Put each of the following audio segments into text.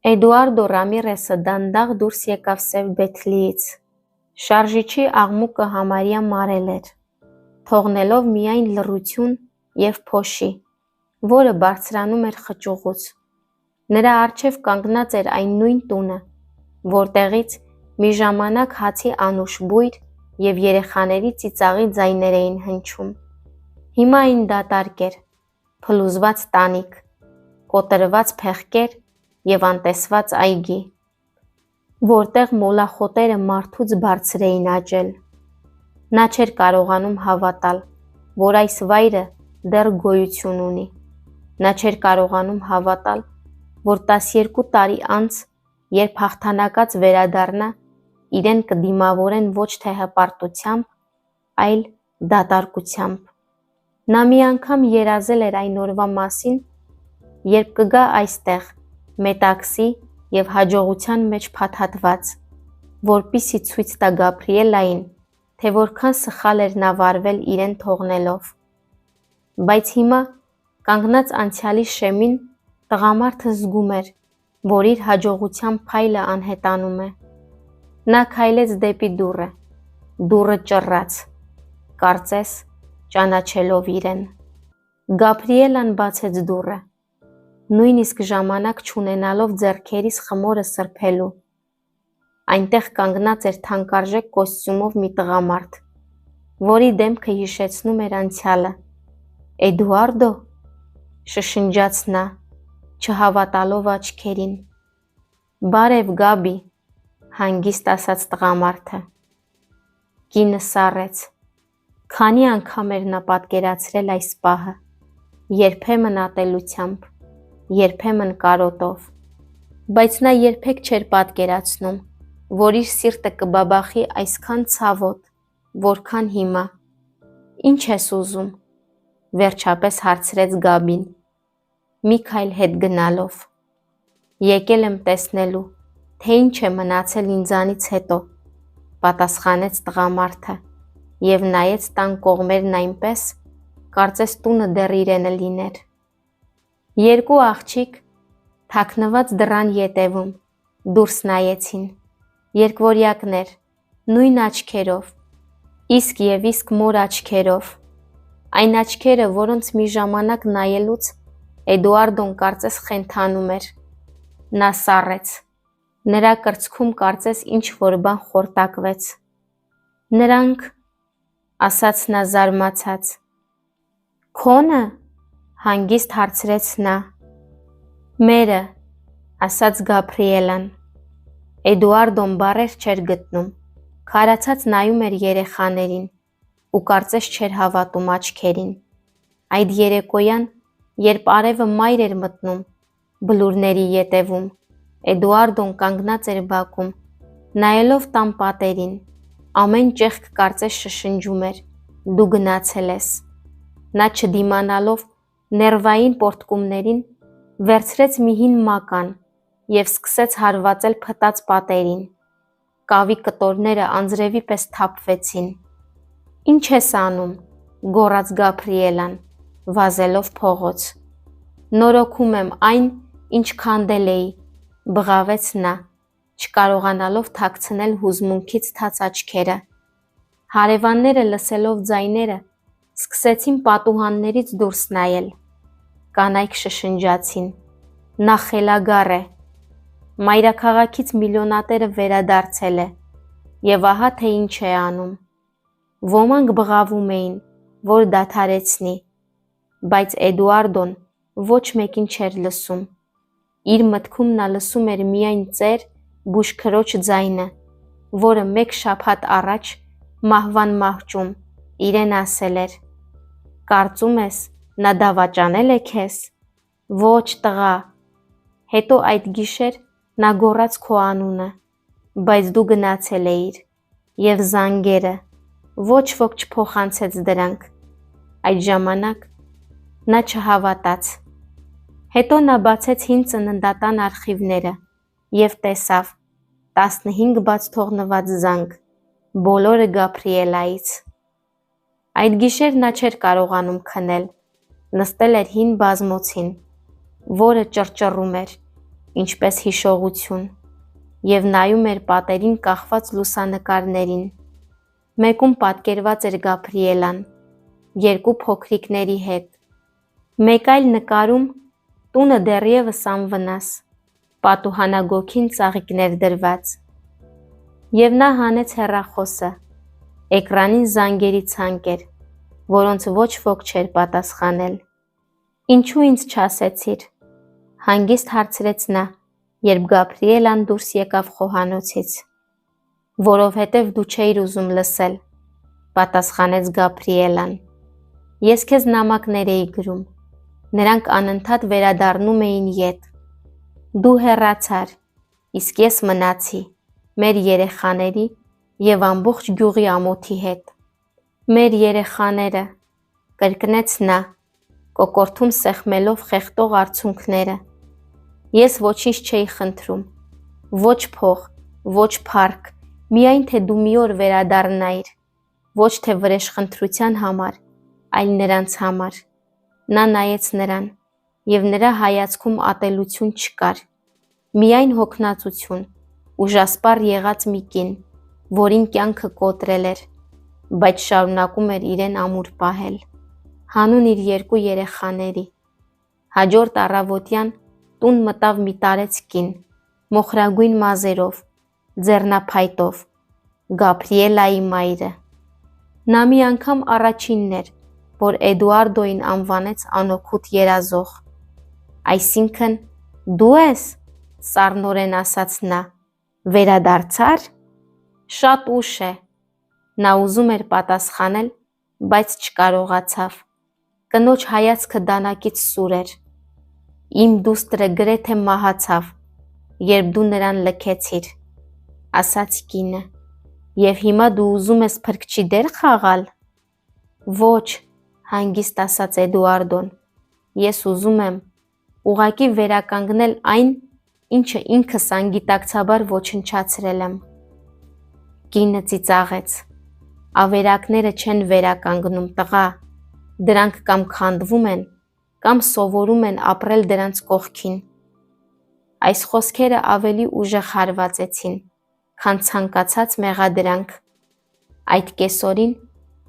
Էդուարդո Ռամիրեսը դանդաղ դուրս եկավ Սև Բեթլիից, շարժիչի աղմուկը համարյա մարել էր, թողնելով միայն լռություն և փոշի, որը բարձրանում էր խճուղուց։ Նրա առջև կանգնած էր այն նույն տունը, որտեղից մի ժամանակ հացի անուշ բույր և երեխաների ծիծաղի ձայներ էին հնչում։ Հիմա այն դատարկ էր, փլուզված տանիք, կոտրված փեղկեր և անտեսված այգի, որտեղ մոլախոտերը մարդուց բարձր էին աճել։ Նա չէր կարողանում հավատալ, որ այս վայրը դեռ գոյություն ունի։ Նա չէր կարողանում հավատալ, որ 12 տարի անց, երբ հաղթանակած վերադառնա, իրեն կդիմավորեն ոչ թե հպարտությամբ, այլ դատարկությամբ։ Նա մի անգամ երազել էր այն օրվա մասին, երբ կգա այստեղ, մետաքսի և հաջողության մեջ փաթաթված, որպեսզի ցույց տա Գաբրիելային, թե որքան սխալ էր նա վարվել իրեն թողնելով։ Բայց հիմա, կանգնած անցյալի շեմին, տղամարդը զգում էր, որ իր հաջողության փայլը անհետանում է։ Նա քայլեց դեպի դուռը, դուռը ճռաց, կարծես ճանաչելով իրեն։ Գաբրիելան բացեց դուռը, նույնիսկ ժամանակ չունենալով ձեռքերիս խմորը սրբելու։ Այնտեղ կանգնած էր թանկարժեք կոստյումով մի տղամարդ, որի դեմքը հիշեցնում էր անցյալը։ «Էդուարդո», շշնջաց նա, չհավատալով աչքերին։ «Բարև, Գաբի», հանգիստ ասաց տղամարդը։ Կինը սառեց։ Քանի անգամ էր նա պատկերացրել այս պահը, երբեմն ատելությամբ, երբեմն կարոտով, բայց նա երբեք չէր պատկերացնում, որ իր սիրտը կբաբախի այսքան ցավոտ, որքան հիմա։ «Ինչ ես ուզում», վերջապես հարցրեց Գաբին, մի քայլ հետ գնալով։ «Եկել եմ տեսնելու, թե ինչ է մնացել ինձանից հետո», պատասխանեց տղամարդը և նայեց տան կողմերն այնպես, կարծես տունը դեռ իրենը լիներ։ Երկու աղջիկ, թաքնված դռան ետևում, դուրս նայեցին, երկվորյակներ, նույն աչքերով, իսկ և իսկ մոր աչքերով, այն աչքերը, որոնց մի ժամանակ նայելուց Էդուարդոն կարծես խենթանում էր։ Նա սառեց։ Նրա կրծքում կարծես ինչ-որ բան խորտակվեց։ «Նրանք», ասաց նա զարմացած։ «Քո՞նը», հանգիստ հարցրեց նա։ «Մերը», ասաց Գաբրիելան։ Էդուարդոն բառեր չէր գտնում, քարացած նայում էր երեխաներին ու կարծես չէր հավատում աչքերին։ Այդ երեկոյան, երբ արևը մայր էր մտնում բլուրների ետևում, Էդուարդոն կանգնած էր բակում, նայելով տան պատերին, ամեն ճեղք կարծես շշնջում էր. «Դու գնացել ես»։ Նա չդիմանալով ներվային պոռթկումներին, վերցրեց մի հին մական և սկսեց հարվածել փտած պատերին։ Կավի կտորները անձրևի պես թափվեցին։ «Ինչ ես անում», գոռաց Գաբրիելան, վազելով փողոց։ «Նորոգում եմ այն, ինչ քանդել էի», բղավեց նա, չկարողանալով թաքցնել հուզմունքից թաց աչքերը։ Հարևանները լսելով ձայները, սկսեցին պատուհաններից դուրս նայել։ Կանայք շշնջացին. «Նա խելագար է, մայրաքաղաքից միլիոնատերը վերադարձել է, և ահա թե ինչ է անում»։ Ոմանք բղավում էին, որ դադարեցնի, բայց Էդուարդոն ոչ մեկին չէր լսում։ Իր մտքում նա լսում էր միայն ծեր բուժքրոջ ձայնը, որը մեկ շաբաթ առաջ մահվան մահճում իրեն ասել էր. «Կարծում ես, նա դավաճանել է քեզ»։ «Ոչ, տղա»։ Հետո այդ գիշեր նա գոռաց քո անունը, բայց դու գնացել էիր, և զանգերը, ոչ ոք չփոխանցեց դրանք։ Այդ ժամանակ նա չհավատաց։ Հետո նա բացեց հին ծննդատան արխիվները և տեսավ 15 բաց թողնված զանգ, բոլորը Գաբրիելայից։ Այդ գիշեր նա չէր կարողանում քնել, նստել էր հին բազմոցին, որը ճռճռում էր, ինչպես հիշողություն, և նայում էր պատերին կախված լուսանկարներին։ Մեկում պատկերված էր Գաբրիելան, երկու փոքրիկների հետ։ Մեկ այլ նկարում տունը դեռևս անվնաս, պատուհանագոգին ծաղիկներ դրված։ Եվ նա հանեց հեռախոսը, էկրանին զանգերի ցանկ էր, որոնց ոչ ոք չէր պատասխանել։ «Ինչու ինձ չասեցիր», հանգիստ հարցրեց նա, երբ Գաբրիելան դուրս եկավ խոհանոցից։ «Որովհետև դու չէիր ուզում լսել», պատասխանեց Գաբրիելան։ «Ես քեզ նամակներ էի գրում, նրանք անընդհատ վերադառնում էին ետ։ Դու հեռացար, իսկ ես մնացի մեր երեխաների և ամբողջ գյուղի ամոթի հետ»։ «Մեր երեխաները», կրկնեց նա, կոկորդում սեղմելով խեղդող արցունքները։ «Ես ոչինչ չէի խնդրում, ոչ փող, ոչ փառք, միայն թե դու մի օր վերադառնայիր, ոչ թե վրեժխնդրության համար, այլ նրանց համար»։ Նա նայեց նրան, և նրա հայացքում ատելություն չկար, միայն հոգնածություն, ուժասպառ եղած մի կին, որին կյանքը կոտրել էր, բայց շարունակում էր իրեն ամուր պահել, հանուն իր երկու երեխաների։ Հաջորդ առավոտյան տուն մտավ մի տարեց կին, մոխրագույն մազերով, ձեռնափայտով, Գաբրիելայի մայրը։ Նա մի անգամ առաջինն էր, որ Էդուարդոյին անվանեց անօգուտ երազող։ «Այսինքն դու ես», սառնորեն ասաց նա, «վերադարձա՞ր»։ «Շատ ուշ է», նա ուզում էր պատասխանել, բայց չկարողացավ։ Կնոջ հայացքը դանակից սուր էր։ «Իմ դուստրը գրեթե մահացավ, երբ դու նրան լքեցիր», ասաց կինը։ «Եվ հիմա դու ուզում ես փրկչի դեր խաղալ»։ «Ոչ», հանգիստ ասաց Էդուարդոն, «ես ուզում եմ ուղղակի վերականգնել այն, ինչը ինքս անգիտակցաբար ոչնչացրել եմ»։ Կինը ծիծաղեց։ «Ավերակները չեն վերականգնում, տղա, դրանք կամ քանդվում են, կամ սովորում են ապրել դրանց կողքին»։ Այս խոսքերը ավելի ուժեղ հարվածեցին, քան ցանկացած մեղադրանք։ Այդ կեսօրին,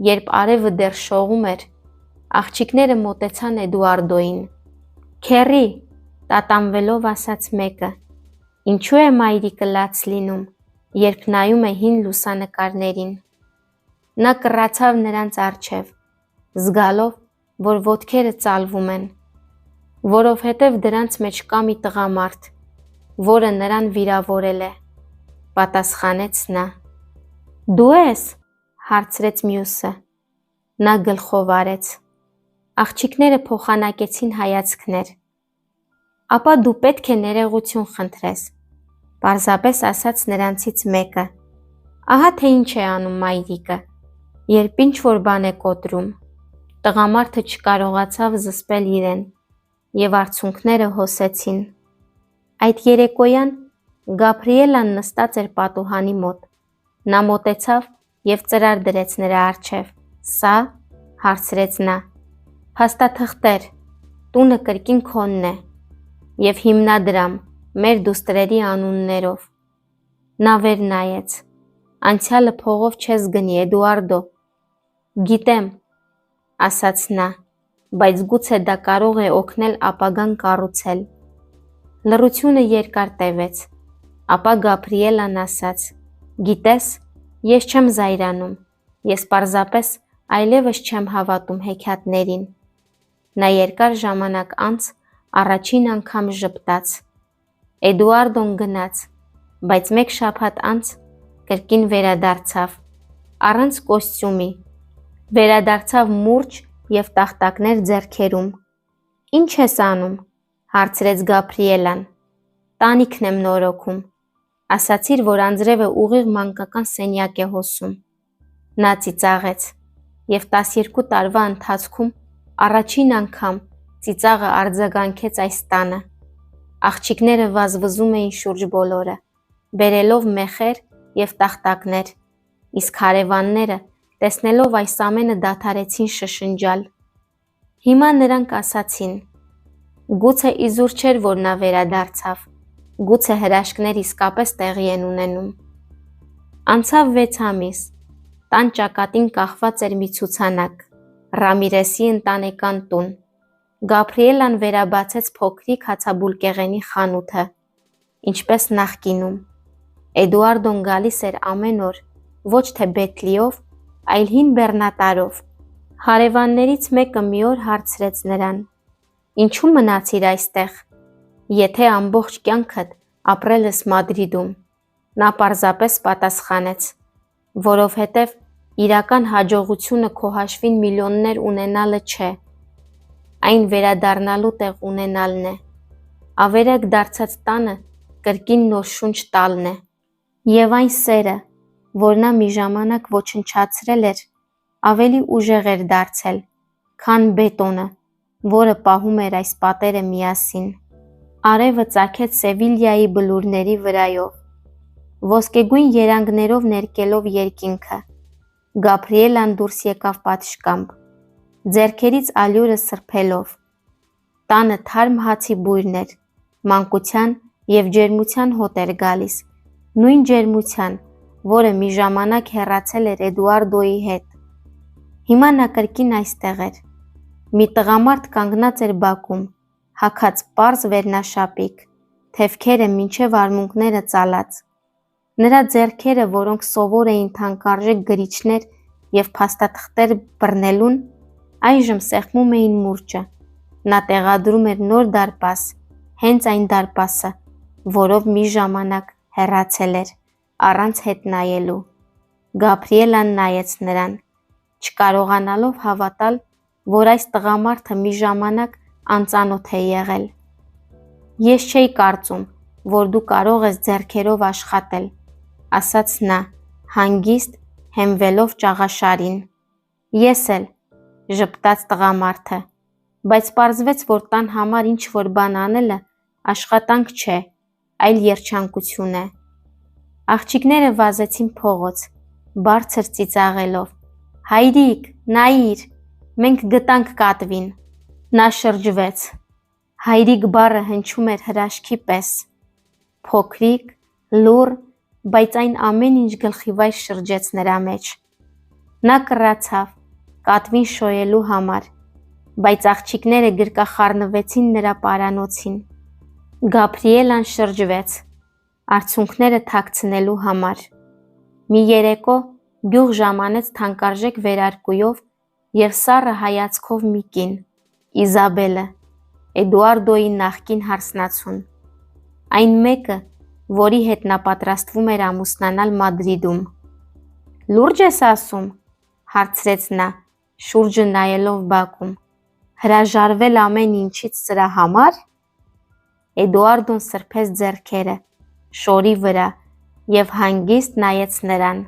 երբ արևը դեռ շողում էր, աղջիկները մոտեցան Էդուարդոյին։ «Քեռի», տատանվելով ասաց մեկը, «ինչու է մայրիկը լաց լինում, երբ նայում է հին լուսանկարներին»։ Նա կռացավ նրանց առջև, զգալով, որ ոտքերը ծալվում են։ «Որովհետև դրանց մեջ կա մի տղամարդ, որը նրան վիրավորել է», պատասխանեց նա։ «Դու ես», հարցրեց մյուսը։ Նա գլխով արեց։ Աղջիկները փոխանակեցին հայացքներ։ «Ապա դու պետք է ներողություն խնդրես», պարզապես ասաց նրանցից մեկը։ «Ահա թե ինչ է անում մայրիկը, երբ ինչ-որ բան է կոտրում»։ Տղամարդը չկարողացավ զսպել իրեն, և արցունքները հոսեցին։ Այդ երեկոյան Գաբրիելան նստած էր պատուհանի մոտ։ Նա մոտեցավ և ծրար դրեց նրա առջև։ «Սա»։ հարցրեց նա։ «Փաստաթղթեր, տունը կրկին քոնն է, և հիմնադրամ մեր դուստրերի անուններով»։ Նա վեր նայեց։ «Անցյալը փողով չես գնի, Էդուարդո»։ «Գիտեմ», ասաց նա, «բայց գուցե դա կարող է օգնել ապագան կառուցել»։ Լռությունը երկար տևեց, ապա Գաբրիելան ասաց. «Գիտես, ես չեմ զայրանում, ես պարզապես այլևս չեմ հավատում հեքիաթներին»։ Նա երկար ժամանակ անց առաջին անգամ ժպտաց։ Էդուարդոն գնաց, բայց մեկ շաբաթ անց կրկին վերադարձավ, առանց կոստյումի, վերադարձավ մուրճ և տախտակներ ձեռքերում։ «Ինչ ես անում», հարցրեց Գաբրիելան։ «Տանիքն եմ նորոգում, ասացիր, որ անձրևը ուղիղ մանկական սենյակ է հոսում»։ Նա ծիծաղեց, և 12 տարվա ընթացքում առաջին անգամ ծիծաղը արձագանքեց այս տանը։ Աղջիկները վազվզում էին շուրջ բոլորը, բերելով մեխեր և տախտակներ, իսկ հարևանները, տեսնելով այս ամենը, դադարեցին շշնջալ։ Հիմա նրանք ասացին. «Գուցե իզուր չէր, որ նա վերադարձավ, Գուցե հրաշքներ իսկապես տեղի են ունենում։ Անցավ 6 ամիս, տան ճակատին կախված էր մի ցուցանակ, Ռամիրեսի ընտանեկան տուն։ Գաբրիելան վերաբացեց փոքրիկ հացաբուլկեղենի խանութը, ինչպես նախկինում։ Էդուարդոն գալիս էր ամեն օր, ոչ թե Բեթլիով, այլ հին բեռնատարով։ Հարևաններից մեկը մի օր հարցրեց նրան. «Ինչու մնացիր այստեղ, եթե ամբողջ կյանքդ ապրել ես Մադրիդում»։ Նա պարզապես պատասխանեց. «Որովհետև իրական հաջողությունը քո հաշվին միլիոններ ունենալը չէ, այն վերադառնալու տեղ ունենալն է։ Ավերակ դարձած տանը կրկին նոր շունչ տալն է»։ Եվ այն սերը, որ նա մի ժամանակ ոչնչացրել էր, ավելի ուժեղ էր դարձել, քան բետոնը, որը պահում էր այս պատերը միասին։ Արևը ծագեց Սևիլյայի բլուրների վրայով, ոսկեգույն երանգներով ներկելով երկինքը։ Գաբրիելան դուրս եկավ պատշգամբ, ձեռքերից ալյուրը սրբելով։ Տանը թարմ հացի բույրն էր, մանկության և ջերմության հոտ էր գալիս, նույն ջերմության, որը մի ժամանակ հեռացել էր Էդուարդոյի հետ։ Հիմա նա կրկին այստեղ էր։ Մի տղամարդ կանգնած էր բակում, հագած պարզ վերնաշապիկ, թևքերը մինչև արմունկները ծալած։ Նրա ձեռքերը, որոնք սովոր էին թանկարժեք գրիչներ և փաստաթղթեր բռնելուն, այժմ սեղմում էին մուրճը։ Նա տեղադրում էր նոր դարպաս, հենց այն դարպասը, որով մի ժամանակ հեռացել էր, առանց հետ նայելու։ Գաբրիելան նայեց նրան, չկարողանալով հավատալ, որ այս տղամարդը մի ժամանակ անծանոթ է եղել։ «Ես չէի կարծում, որ դու կարող ես ձեռքերով աշխատել», ասաց նա, հանգիստ հենվելով ճաղաշարին։ «Ես էլ», ժպտաց տղամարդը, բայց պարզվեց, որ տան համար ինչ-որ բան անելը աշխատանք չէ, այլ երջանկություն է։ Աղջիկները վազեցին փողոց, բարձր ծիծաղելով. «Հայրիկ, նայիր, մենք գտանք կատվին»։ Նա շրջվեց։ Հայրիկ բառը հնչում էր հրաշքի պես։ Փոքրիկ, լուռ, բայց այն ամեն ինչ գլխիվայր շրջեց նրա մեջ։ Նա կռացավ կատվին շոյելու համար, բայց աղջիկները գրկախառնվեցին նրա պարանոցին։ Գաբրիելան շրջվեց, արցունքները թաքցնելու համար։ Մի երեկո գյուղ ժամանեց թանկարժեք վերարկուով և սառը հայացքով մի կին, Իզաբելը, Էդուարդոյի նախկին հարսնացուն։ Այն մեկը, որի հետ նա պատրաստվում էր ամուսնանալ Մադրիդում։ «Լուրջ ես ասում», հարցրեց նա, շուրջը նայելով բակում, «հրաժարվել ամեն ինչից սրա համար»։ Էդուարդոն սրբեց ձեռքերը շորի վրա և հանգիստ նայեց նրան։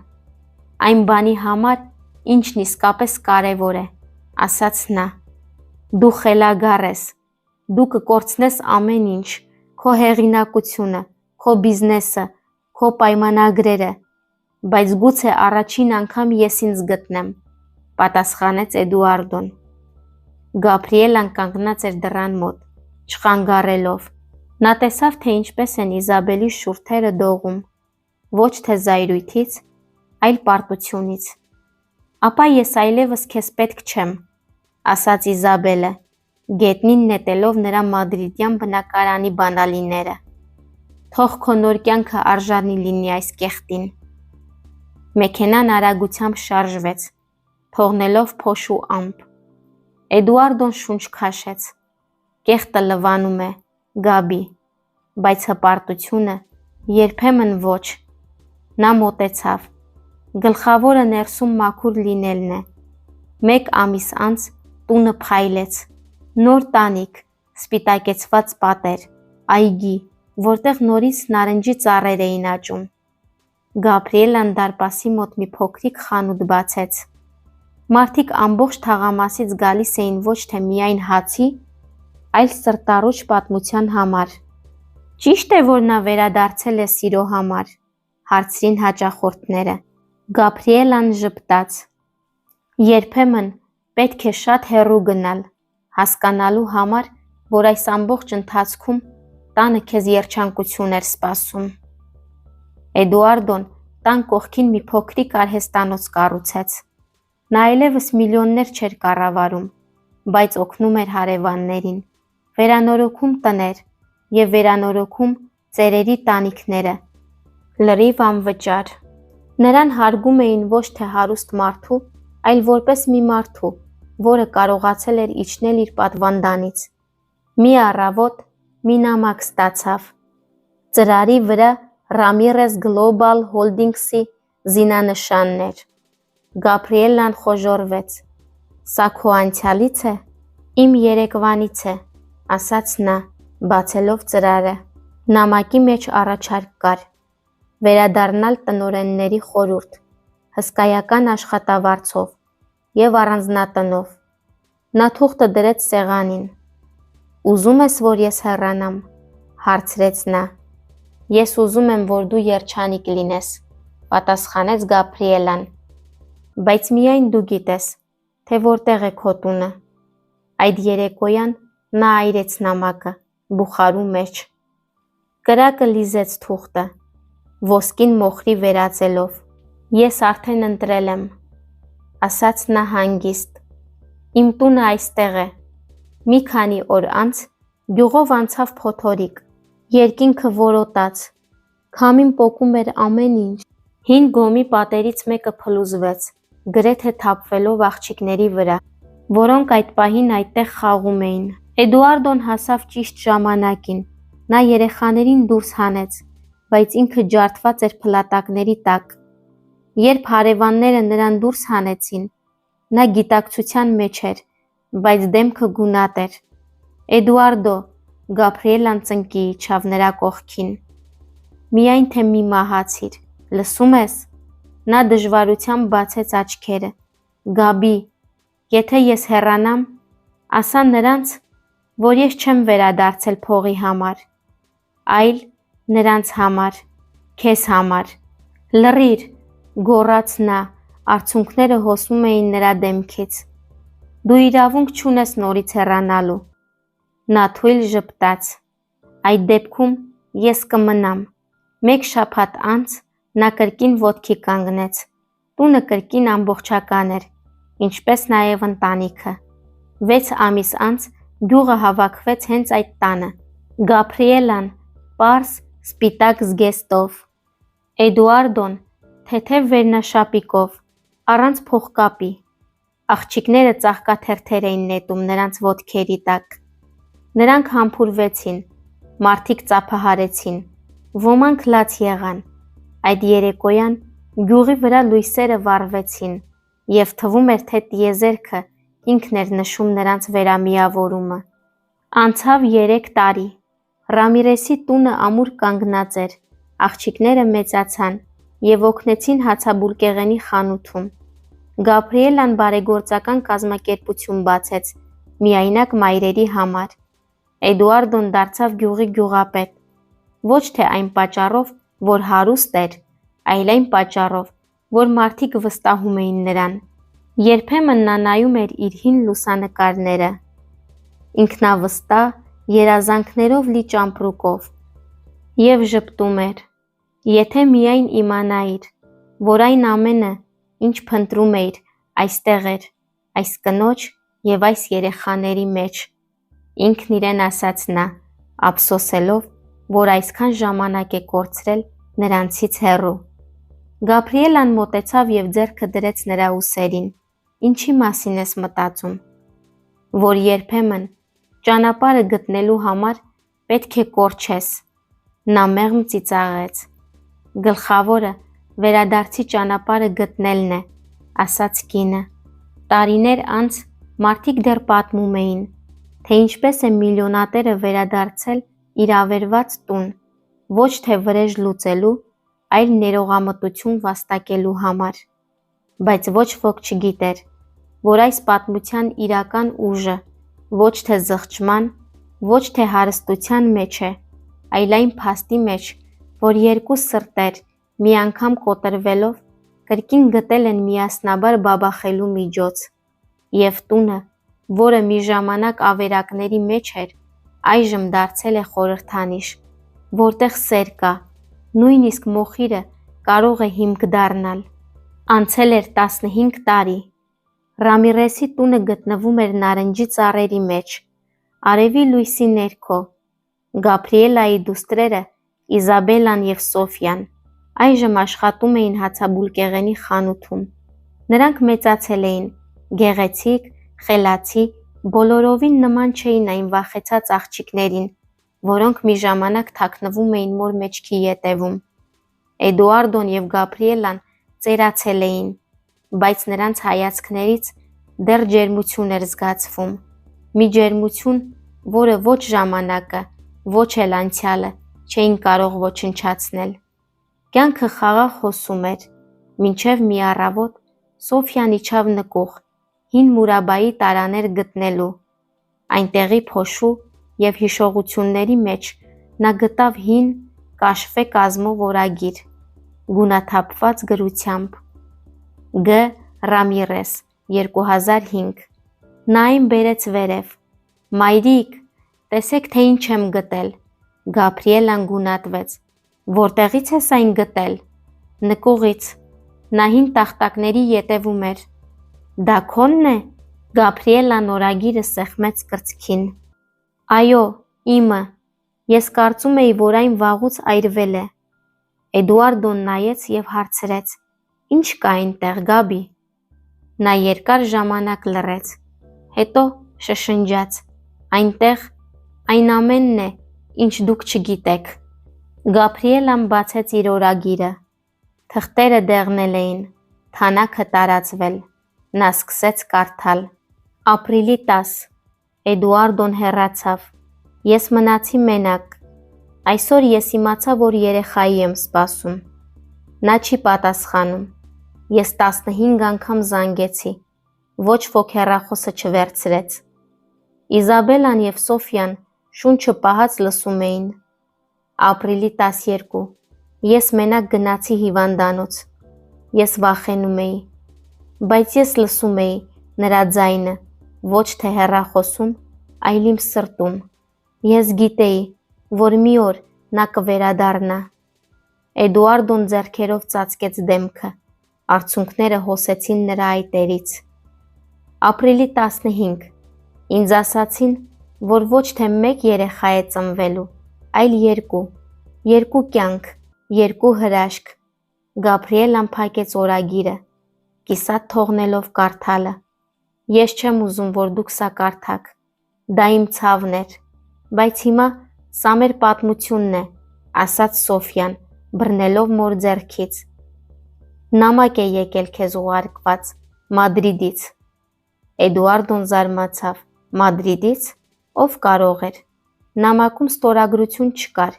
«Այն բանի համար, ինչն իսկապես կարևոր է», ասաց նա։ «Դու խելագար ես, դու կկորցնես ամեն ինչ, քո հեղինակությունը, քո բիզնեսը, քո պայմանագրերը, բայց գուցե առաջին անգամ ես ինձ գտնեմ», պատասխանեց Էդուարդոն։ Գաբրիելան կանգնած էր դռան մոտ, չխանգարելով։ Նա տեսավ, թե ինչպես են Իզաբելի շուրթերը դողում, ոչ թե զայրույթից, այլ պարտությունից։ «Ապա ես այլևս քեզ պետք չեմ», ասաց Իզաբելը, գետնին նետելով նրա մադրիդյան բնակարանի բանալիները։ «Թող քո նոր կյանքը արժանի լինի այս կեղտին»։ Մեքենան արագությամբ շարժվեց, թողնելով փոշ ու ամպ։ Էդուարդոն շունչ քաշեց։ «Կեղտը լվանում է, Գաբի, բայց հպարտությունը երբեմն ոչ»։ Նա մոտեցավ։ «Գլխավորը ներսում մաքուր լինելն է»։ 1 ամիս անց տունը փայլեց։ Նոր տանիք, սպիտակեցված պատեր, այգի, որտեղ նորից նարնջի ծառեր էին աճում։ Գաբրիելան դարպասի մոտ մի փոքրիկ խանութ բացեց։ Մարդիկ ամբողջ թաղամասից գալիս էին ոչ թե միայն հացի, այլ սրտառուչ պատմության համար։ «Ճիշտ է, որ նա վերադարձել է սիրո համար», հարցրին հաճախորդները։ Գաբրիելան ժպտաց։ «Երբեմն պետք է շատ հեռու գնալ, հասկանալու համար, որ այս ամբողջ ընթացքում տանը քեզ երջանկություն էր սպասում։ Էդուարդոն տան կողքին մի փոքրիկ արհեստանոց կառուցեց։ Նա այլևս միլիոններ չէր կառավարում, բայց օգնում էր հարևաններին, վերանորոգում տներ և վերանորոգում ծերերի տանիքները, լրիվ անվճար։ Նրան հարգում էին ոչ թե հարուստ մարդու, այլ որպես մի մարդու, որը կարողացել էր իջնել իր պատվանդանից։ Մի առավոտ մի նամակ ստացավ։ Ծրարի վրա Ramirez Global Holdings-ի զինանշանն էր։ Գաբրիելան խոժոռվեց։ «Սա քո անցյալից է»։ «Իմ երեկվանից է», ասաց նա, բացելով ծրարը։ Նամակի մեջ առաջարկ կար. վերադառնալ տնօրենների խորհուրդ, հսկայական աշխատավարձով և առանձնատնով։ Նա թուղթը դրեց սեղանին։ «Ուզում ես, որ ես հեռանամ», հարցրեց նա։ «Ես ուզում եմ, որ դու երջանիկ լինես», պատասխանեց Գաբրիելան։ «Բայց միայն դու գիտես, թե որտեղ է քո տունը»։ Այդ երեկոյան նա այրեց նամակը բուխարու մեջ։ Կրակը լիզեց թուղթը, ոսկին մոխրի վերածելով։ «Ես արդեն ընտրել եմ», ասաց նա հանգիստ։ «Իմ տունը այստեղ է»։ Մի քանի օր անց գյուղով անցավ փոթորիկ, երկինքը որոտաց, քամին պոկում էր ամեն ինչ։ Հին գոմի պատերից մեկը փլուզվեց, գրեթե թափվելով աղջիկների վրա, որոնք այդ պահին այդտեղ խաղում էին։ Էդուարդոն հասավ ճիշտ ժամանակին։ Նա երեխաներին դուրս հանեց, բայց ինքը ջարդված էր փլատակների տակ։ Երբ հարևանները նրան դուրս հանեցին, նա գիտակցության մեջ էր, բայց դեմքը գունատ էր։ «Էդուարդո», Գաբրիելան ծնկի իջավ նրա կողքին։ «Միայն թե մի մահացիր, լսում ես»։ Նա դժվարությամբ բացեց աչքերը։ «Գաբի, եթե ես հեռանամ, ասա նրանց, որ ես չեմ վերադարձել փողի համար, այլ նրանց համար, քեզ համար»։ «Լռիր», գոռաց նա, արցունքները հոսում էին նրա դեմքից։ «Դու իրավունք չունես նորից հեռանալու»։ Նա թույլ ժպտաց։ «Այդ դեպքում ես կմնամ»։ Մեկ շաբաթ անց նա կրկին ոտքի կանգնեց։ Տունը կրկին ամբողջական էր, ինչպես նաև ընտանիքը։ 6 ամիս անց գյուղը հավաքվեց հենց այդ տանը։ Գաբրիելան պարզ սպիտակ զգեստով, Էդուարդոն թեթև վերնաշապիկով, առանց փողկապի։ Աղջիկները ծաղկաթերթեր էին նետում նրանց ոտքերի տակ։ Նրանք համբուրվեցին, մարդիկ ծափահարեցին, ոմանք լաց եղան։ Այդ երեկոյան գյուղի վրա լույսերը վառվեցին, և թվում էր, թե տիեզերքը ինքն էր նշում նրանց վերամիավորումը։ Անցավ 3 տարի։ Ռամիրեսի տունը ամուր կանգնած էր, աղջիկները մեծացան և օգնեցին հացաբուլկեղենի խանութում։ Գաբրիելան բարեգործական կազմակերպություն բացեց միայնակ մայրերի համար։ Էդուարդոն դարձավ գյուղի գյուղապետ, ոչ թե այն պատճառով, որ հարուստ էր, այլ այն պատճառով, որ մարդիկ վստահում էին նրան։ Երբեմն նա նայում էր իր հին լուսանկարները, ինքնավստահ, երազանքներով լի ճամպրուկով, և ժպտում էր. «Եթե միայն իմանայիր, որ այն ամենը, ինչ փնտրում էիր, այստեղ էր, այս կնոջ և այս երեխաների մեջ»։ Ինքն իրեն ասաց նա, ափսոսելով, որ այսքան ժամանակ է կորցրել նրանցից հեռու։ Գաբրիելան մոտեցավ և ձեռքը դրեց նրա ուսերին։ «Ինչի մասին ես մտածում»։ «Որ երբեմն ճանապարհը գտնելու համար պետք է կորչես»։ Նա մեղմ ծիծաղեց։ «Գլխավորը վերադարձի ճանապարհը գտնելն է», ասաց կինը։ Տարիներ անց մարդիկ դեռ պատմում էին, թե ինչպես է միլիոնատերը վերադարձել իր ավերված տուն, ոչ թե վրեժ լուծելու, այլ ներողամտություն վաստակելու համար։ Բայց ոչ ոք չգիտեր, որ այս պատմության իրական ուժը ոչ թե զղջման, ոչ թե հարստության մեջ է, այլ այն փաստի մեջ, որ երկու սրտեր մի անգամ կոտրվելով կրկին գտել են միասնաբար բաբախելու միջոց, և տունը, որը մի ժամանակ ավերակների մեջ էր, այժմ դարձել է խորհրդանիշ, որտեղ սեր կա, նույնիսկ մոխիրը կարող է հիմք դառնալ։ Անցել էր 15 տարի։ Ռամիրեսի տունը գտնվում էր նարնջի ծառերի մեջ, արևի լույսի ներքո։ Գաբրիելայի դուստրերը Իզաբելան և Սոֆյան այժմ աշխատում էին հացաբուլկեղենի խանութում։ Նրանք մեծացել էին, գեղեցիկ, խելացի, բոլորովին նման չէին այն վախեցած աղջիկներին, որոնք մի ժամանակ թաքնվում էին մոր մեջքի ետևում։ Էդուարդոն և Գաբրիելան ծերացել էին, բայց նրանց հայացքներից դեռ ջերմություն էր զգացվում, մի ջերմություն, որը ոչ ժամանակը, ոչ էլ անցյալը չէին կարող ոչնչացնել։ Կյանքը խաղաղ հոսում էր, մինչև մի առավոտ Սոֆյան իջավ նկուղ, հին Մուրաբայի տարաներ գտնելու։ Այնտեղի փոշու և հիշողությունների մեջ նա գտավ հին, կաշվե կազմով օրագիր, գունաթափված գրությամբ Գ. Ռամիրես 2005։ Նա այն բերեց վերև։ Մայրիկ, տեսեք, թե ինչ եմ գտել։ Գաբրիելան գունատվեց։ Որտեղից ես այն գտել։ Նկուղից։ Նա հին տախտակների ետևում էր։ Դա քո՞նն է։ Գաբրիելան օրագիրը սեղմեց կրծքին։ Այո, իմը։ Ես կարծում էի, որ այն վաղուց այրվել է։ Էդուարդոն նայեց և հարցրեց. Ինչ կա այնտեղ, Գաբի։ Նա երկար ժամանակ լռեց, հետո շշնջաց. Այնտեղ այն ամենն է, ինչ դուք չգիտեք։ Գաբրիելան բացեց իր օրագիրը։ Թղթերը դեղնել էին, թանաքը տարածվել։ Նա սկսեց կարդալ. Ապրիլի 10։ Էդուարդոն հեռացավ։ Ես մնացի մենակ։ Այսօր ես իմացա, որ երեխայի եմ սպասում։ Նա չի պատասխանում։ Ես 15 անգամ զանգեցի։ Ոչ ոք հեռախոսը չվերցրեց։ Իզաբելան և Սոֆյան շունչը պահած լսում էին։ Ապրիլի 12։ Ես մենակ գնացի հիվանդանոց։ Ես վախենում էի, բայց ես լսում էի նրա ձայնը, ոչ թե հեռախոսում, այլ իմ սրտում։ Ես գիտեի, որ մի օր նա կվերադառնա։ Էդուարդոն ձեռքերով ծածկեց դեմքը, արցունքները հոսեցին նրա այտերից։ Ապրիլի 15։ Ինձ ասացին, որ ոչ թե մեկ երեխա է ծնվելու, այլ երկու կյանք, երկու հրաշք։ Գաբրիելան փակեց օրագիրը, կիսատ թողնելով կարդալը։ Ես չեմ ուզում, որ դուք սա կարդաք։ Դա իմ ցավն էր, բայց հիմա սա մեր պատմությունն է, ասաց Սոֆյան, բռնելով մոր ձեռքից։ Նամակ է եկել քեզ ուղարկված Մադրիդից։ Էդուարդոն զարմացավ։ Մադրիդից։ Ով կարող էր։ Նամակում ստորագրություն չկար,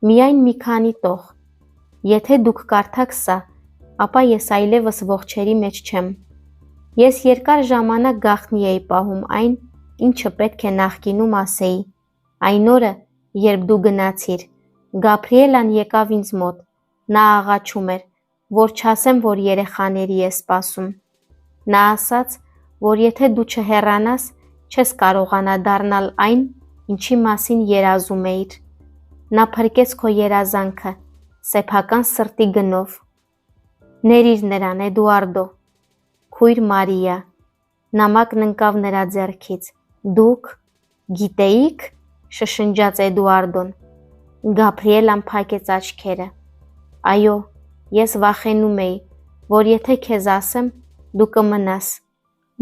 միայն մի քանի տող։ Եթե դուք կարդաք սա, ապա ես այլևս ողջերի մեջ չեմ։ Ես երկար ժամանակ գաղտնի էի պահում այն, ինչը պետք է նախկինում ասեի։ Այն օրը, երբ դու գնացիր, Գաբրիելան եկավ ինձ մոտ։ Նա աղաչում էր, որ չասեմ, որ երեխաների է սպասում։ Նա ասաց, որ եթե դու չհեռանաս, չես կարողանա դառնալ այն, ինչի մասին երազում էիր։ Նա փրկեց քո երազանքը, սեփական սրտի գնով։ Ներիր նրան, Էդուարդո։ Քույր Մարիա։ Նամակն ընկավ նրա ձեռքից։ Դուք գիտեիք, շշնջաց Էդուարդոն։ Գաբրիելան փակեց աչքերը։ Այո, ես վախենում էի, որ եթե քեզ ասեմ, դու կմնաս,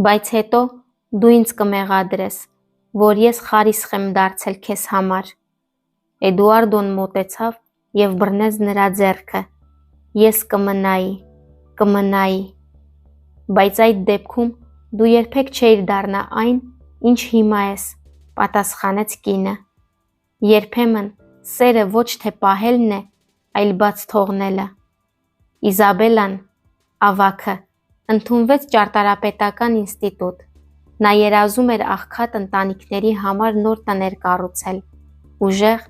բայց հետո դու ինձ կմեղադրես, որ ես խարիսխ եմ դարձել քեզ համար։ Էդուարդոն մոտեցավ և բռնեց նրա ձեռքը։ Ես կմնայի։ Բայց այդ դեպքում դու երբեք չէիր դառնա այն, ինչ հիմա ես, պատասխանեց կինը։ Երբեմն սերը ոչ թե պահելն է, այլ բաց թողնելը։ Իզաբելան, ավագը, ընդունվեց ճարտարապետական ինստիտուտ։ Նա երազում էր աղքատ ընտանիքների համար նոր տներ կառուցել, ուժեղ,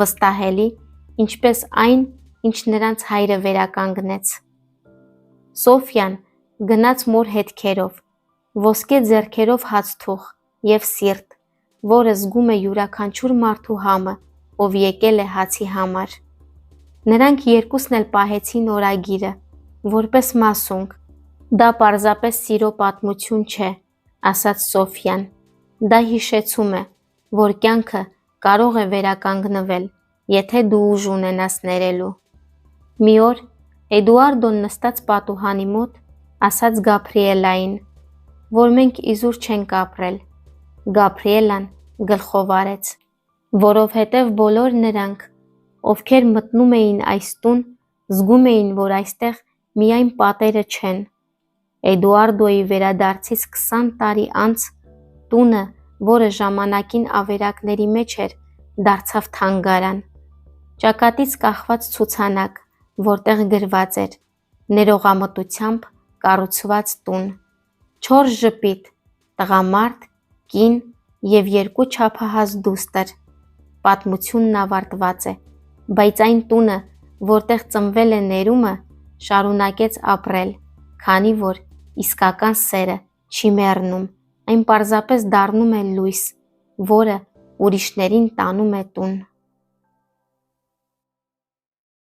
վստահելի, ինչպես այն, ինչ նրանց հայրը վերականգնեց։ Սոֆյան գնաց մոր հետքերով, ոսկե ձեռքերով հացթուղ և սիրտ, որը զգում է յուրաքանչյուր մարդու համը, ով եկել է հացի համար։ Նրանք երկուսն էլ պահեցին օրագիրը, որպես մասունք։ Դա պարզապես սիրո պատմություն չէ, ասաց Սոֆյան։ Դա հիշեցում է, որ կյանքը կարող է վերականգնվել, եթե դու ուժ ունենաս ներելու։ Մի օր Էդուարդոն նստած պատուհանի մոտ ասաց Գաբրիելային, որ մենք իզուր չենք ապրել։ Գաբրիելան գլխով արեց, որովհետև բոլոր նրանք, ովքեր մտնում էին այս տուն, զգում էին, որ այստեղ միայն պատերը չեն։ Էդուարդոյի վերադարձից 20 տարի անց տունը, որը ժամանակին ավերակների մեջ էր, դարձավ թանգարան։ Ճակատից կախված ցուցանակ, որտեղ գրված էր «Ներողամտությամբ կառուցված տուն»։ 4 ժպիտ, տղամարդ, կին և 2 չափահաս դուստր։ Պատմությունն ավարտված է, բայց այն տունը, որտեղ ծնվել է ներումը, շարունակեց ապրել, քանի որ իսկական սերը չի մեռնում, այն պարզապես դառնում է լույս, որը ուրիշներին տանում է տուն։